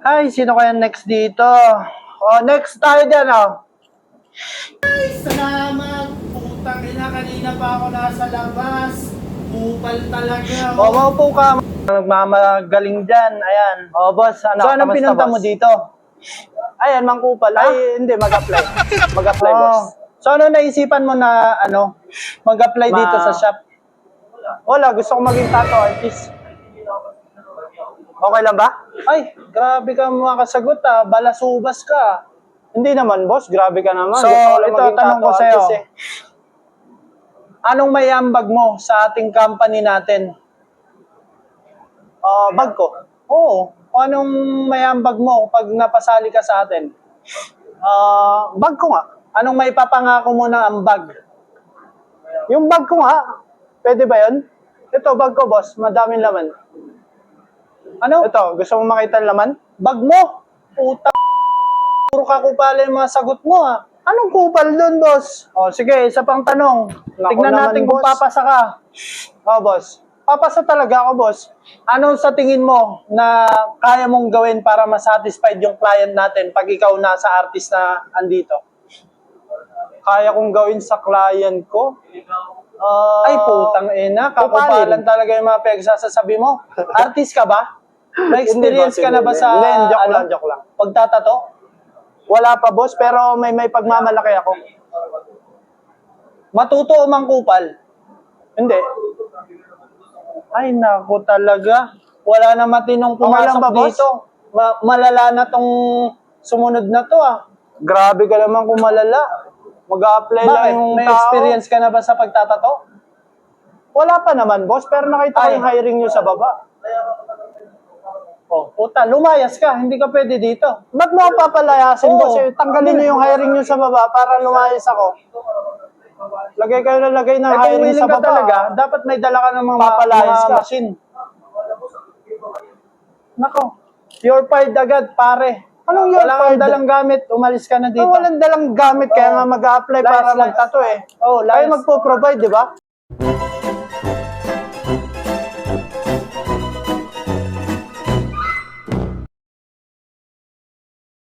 Ay, sino kaya next dito? Next tayo dyan, Ay, salamat! Putang ina, kanina pa ako nasa labas. Kupal talaga. Maupo ka. Nagmamagaling dyan. Ayan. Boss, ano? So, anong kamusta, pinunta mo boss? dito? Ayan, mangkupal. Ay, hindi, mag-apply. Mag-apply, boss. So, ano naisipan mo na, mag-apply dito sa shop? Wala, gusto ko maging tattoo artist. Okay lang ba? Ay, grabe ka makasagot, balasubas ka. Hindi naman, boss. Grabe ka naman. So, Gusto ko lang ito, maging tanong ko tattoo sa'yo. artist, eh. Anong may ambag mo sa ating company natin? Bag ko. Oo. Anong may ambag mo pag napasali ka sa atin? Bag ko nga. Anong may papangako mo na ambag? Yung bag ko nga. Pwede ba yun? Ito, bag ko, boss. Madaming laman. Ano? Ito, gusto mo makita ang laman? Bag mo? Puta. Puro kakupala yung mga sagot mo, Anong kupal doon, boss? Sige, isa pang tanong. Naku Tignan naman, natin kung boss. papasa ka. Boss. Papasa talaga ako, boss. Anong sa tingin mo na kaya mong gawin para masatisfied yung client natin pag ikaw nasa artist na andito? Kaya kong gawin sa client ko? Ay, putang ina. Kakupalan talaga yung mga pinagsasabi mo. Artist ka ba? May experience ka na ba sa Hindi, joke lang. pagtatato? Wala pa, boss, pero may pagmamalaki ako. Matuto o mangkupal? Hindi. Ay, naku talaga. Wala na matinong Okay lang pumasok ba, boss? dito. Malala na tong sumunod na to, Grabe ka naman kung malala. Mag-a-apply lang Bakit? yung May tao. experience ka na ba sa pagtatato? Wala pa naman, boss, pero nakita ko Ay. yung hiring nyo sa baba. Puta, lumayas ka. Hindi ka pwede dito. Ba't mo ako papalayasin, Oo. boss? Tanggalin nyo yung hiring nyo sa baba para lumayas ako. Lagay kayo na lagay ng Kung hiring willing sa ka baba. talaga, dapat may dala ka ng mga Papalayas ka. machine. Nako, you're fired agad, pare. Anong you're Wala kang fired? dalang gamit, umalis ka na dito. Walang dalang gamit, kaya nga mag-a-apply para Lies. mag-tattoo eh. Oh, Kayo lies. magpo-provide, di ba?